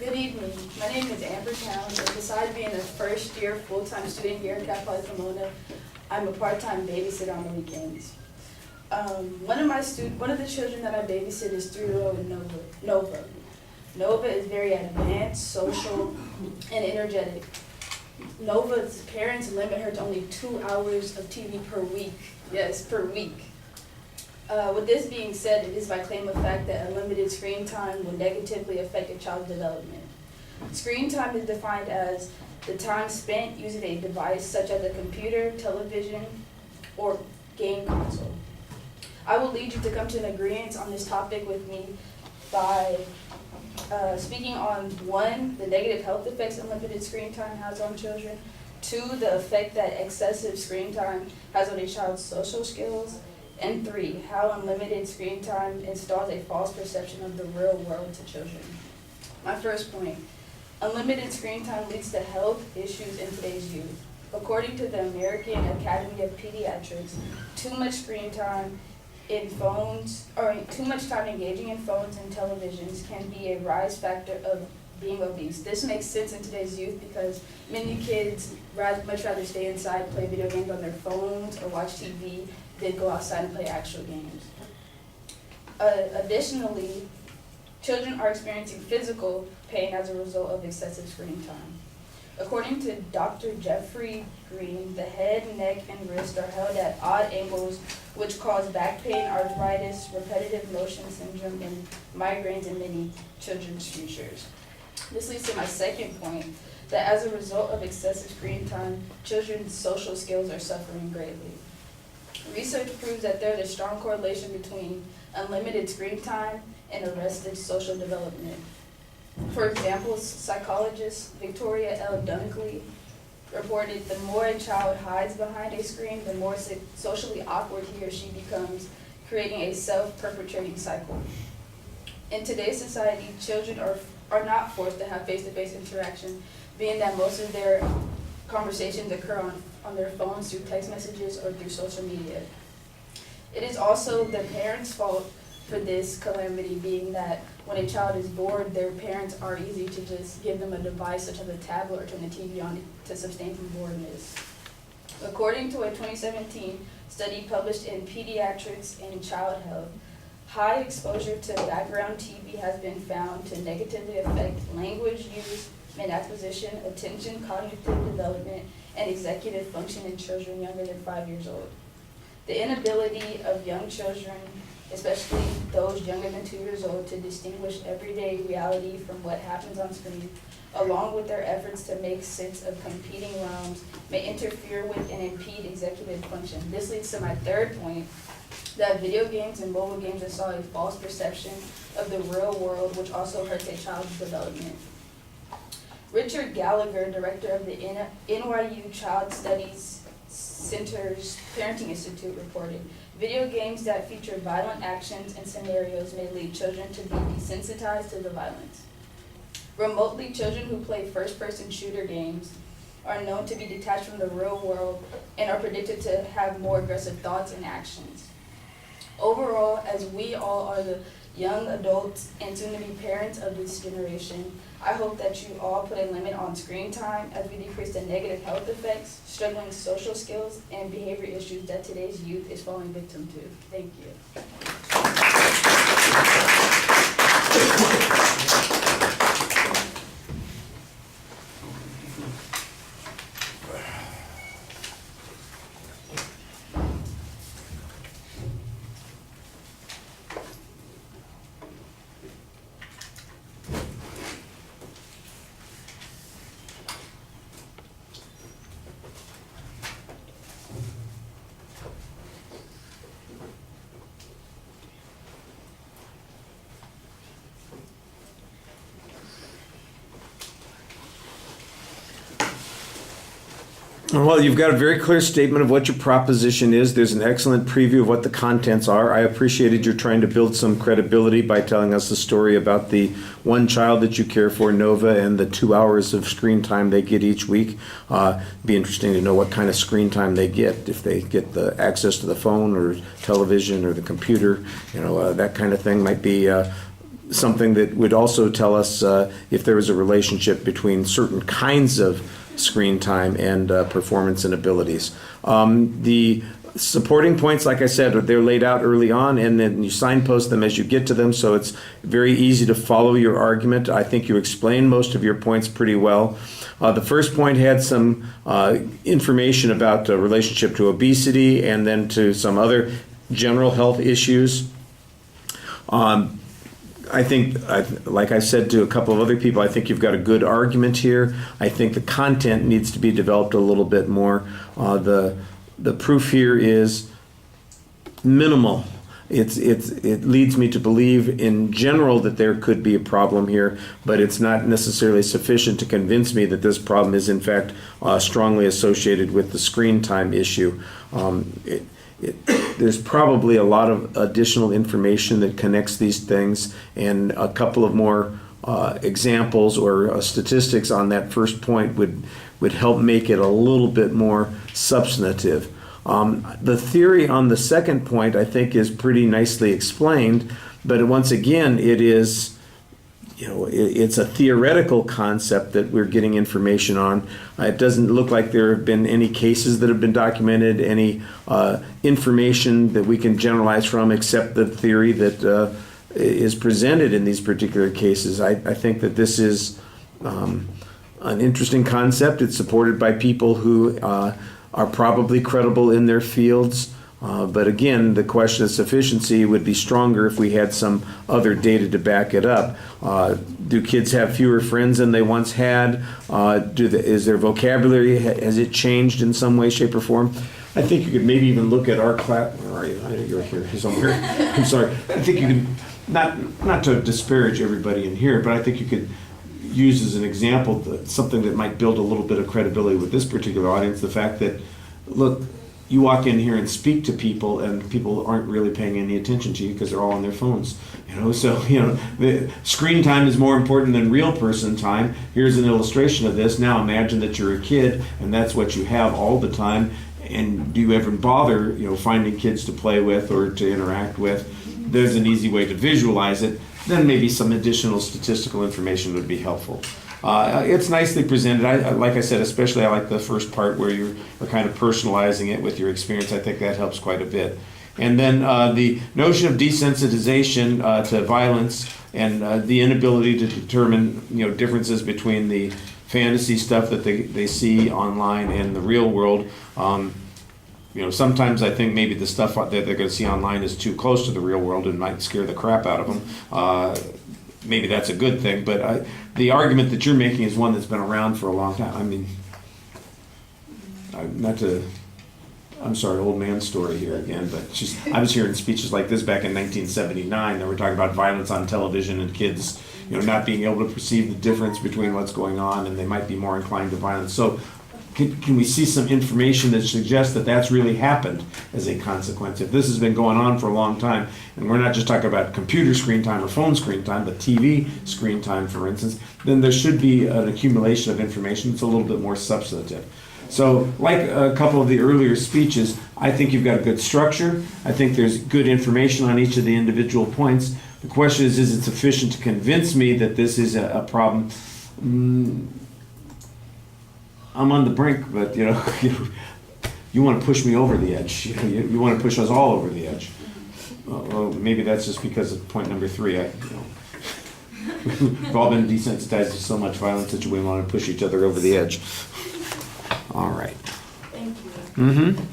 Good evening. My name is Amber Town, and besides being a first-year full-time student here at Cal Poly Pomona, I'm a part-time babysitter on the weekends. One of the children that I babysit is 3-year-old Nova. Nova is very advanced, social, and energetic. Nova's parents limit her to only 2 hours of TV per week. Yes, per week. With this being said, it is by claim of fact that unlimited screen time will negatively affect a child's development. Screen time is defined as the time spent using a device such as a computer, television, or game console. I will lead you to come to an agreement on this topic with me by speaking on 1, the negative health effects unlimited screen time has on children, 2, the effect that excessive screen time has on a child's social skills, and 3, how unlimited screen time installs a false perception of the real world to children. My first point, unlimited screen time leads to health issues in today's youth. According to the American Academy of Pediatrics, too much screen time in phones, or too much time engaging in phones and televisions can be a rise factor of being obese. This makes sense in today's youth because many kids much rather stay inside, play video games on their phones, or watch TV than go outside and play actual games. Additionally, children are experiencing physical pain as a result of excessive screen time. According to Dr. Jeffrey Green, the head, neck, and wrist are held at odd angles, which cause back pain, arthritis, repetitive motion syndrome, and migraines in many children's futures. This leads to my second point, that as a result of excessive screen time, children's social skills are suffering greatly. Research proves that there is a strong correlation between unlimited screen time and arrested social development. For example, psychologist Victoria L. Dunkley reported the more a child hides behind a screen, the more socially awkward he or she becomes, creating a self-perpetuating cycle. In today's society, children are not forced to have face-to-face interaction, being that most of their conversations occur on their phones through text messages or through social media. It is also the parents' fault for this calamity, being that when a child is bored, their parents are easy to just give them a device such as a tablet or turn the TV on to sustain from boredness. According to a 2017 study published in Pediatrics and Child Health, high exposure to background TV has been found to negatively affect language use and acquisition, attention, cognitive development, and executive function in children younger than 5 years old. The inability of young children, especially those younger than 2 years old, to distinguish everyday reality from what happens on screen, along with their efforts to make sense of competing realms, may interfere with and impede executive function. This leads to my third point, that video games and mobile games install a false perception of the real world, which also hurts a child's development. Richard Gallagher, director of the NYU Child Studies Center's Parenting Institute, reported, video games that feature violent actions and scenarios may lead children to be desensitized to the violence. Remotely, children who play first-person shooter games are known to be detached from the real world and are predicted to have more aggressive thoughts and actions. Overall, as we all are the young adults and soon-to-be parents of this generation, I hope that you all put a limit on screen time as we decrease the negative health effects, struggling social skills, and behavior issues that today's youth is falling victim to. Thank you. Well, you've got a very clear statement of what your proposition is. There's an excellent preview of what the contents are. I appreciated your trying to build some credibility by telling us the story about the one child that you care for, Nova, and the 2 hours of screen time they get each week. Be interesting to know what kind of screen time they get, if they get the access to the phone or television or the computer. That kind of thing might be something that would also tell us if there was a relationship between certain kinds of screen time and performance and abilities. The supporting points, like I said, they're laid out early on, and then you signpost them as you get to them, so it's very easy to follow your argument. I think you explained most of your points pretty well. The first point had some information about the relationship to obesity and then to some other general health issues. I think, like I said to a couple of other people, I think you've got a good argument here. I think the content needs to be developed a little bit more. The proof here is minimal. It leads me to believe in general that there could be a problem here, but it's not necessarily sufficient to convince me that this problem is in fact strongly associated with the screen time issue. There's probably a lot of additional information that connects these things, and a couple of more examples or statistics on that first point would help make it a little bit more substantive. The theory on the second point, I think, is pretty nicely explained, but once again, it is, it's a theoretical concept that we're getting information on. It doesn't look like there have been any cases that have been documented, any information that we can generalize from, except the theory that is presented in these particular cases. I think that this is an interesting concept. It's supported by people who are probably credible in their fields. But again, the question of sufficiency would be stronger if we had some other data to back it up. Do kids have fewer friends than they once had? Is their vocabulary, has it changed in some way, shape, or form? I think you could maybe even look at our class. Where are you? I know you're here. He's over here. I'm sorry. I think you could, not to disparage everybody in here, but I think you could use as an example something that might build a little bit of credibility with this particular audience, the fact that, look, you walk in here and speak to people, and people aren't really paying any attention to you because they're all on their phones. So the screen time is more important than real person time. Here's an illustration of this. Now imagine that you're a kid, and that's what you have all the time. And do you ever bother, finding kids to play with or to interact with? There's an easy way to visualize it. Then maybe some additional statistical information would be helpful. It's nicely presented. Like I said, especially I like the first part where you're kind of personalizing it with your experience. I think that helps quite a bit. And then the notion of desensitization to violence and the inability to determine differences between the fantasy stuff that they see online and the real world. Sometimes I think maybe the stuff that they're going to see online is too close to the real world and might scare the crap out of them. Maybe that's a good thing, but the argument that you're making is one that's been around for a long time. I mean, I'm sorry, old man story here again, but I was hearing speeches like this back in 1979 that were talking about violence on television and kids, not being able to perceive the difference between what's going on, and they might be more inclined to violence. So can we see some information that suggests that that's really happened as a consequence? If this has been going on for a long time, and we're not just talking about computer screen time or phone screen time, but TV screen time, for instance, then there should be an accumulation of information that's a little bit more substantive. So like a couple of the earlier speeches, I think you've got a good structure. I think there's good information on each of the individual points. The question is it sufficient to convince me that this is a problem? I'm on the brink, but you want to push me over the edge. You want to push us all over the edge. Well, maybe that's just because of point number 3. We've all been desensitized to so much violence that we want to push each other over the edge. All right. Thank you. Mm-hmm.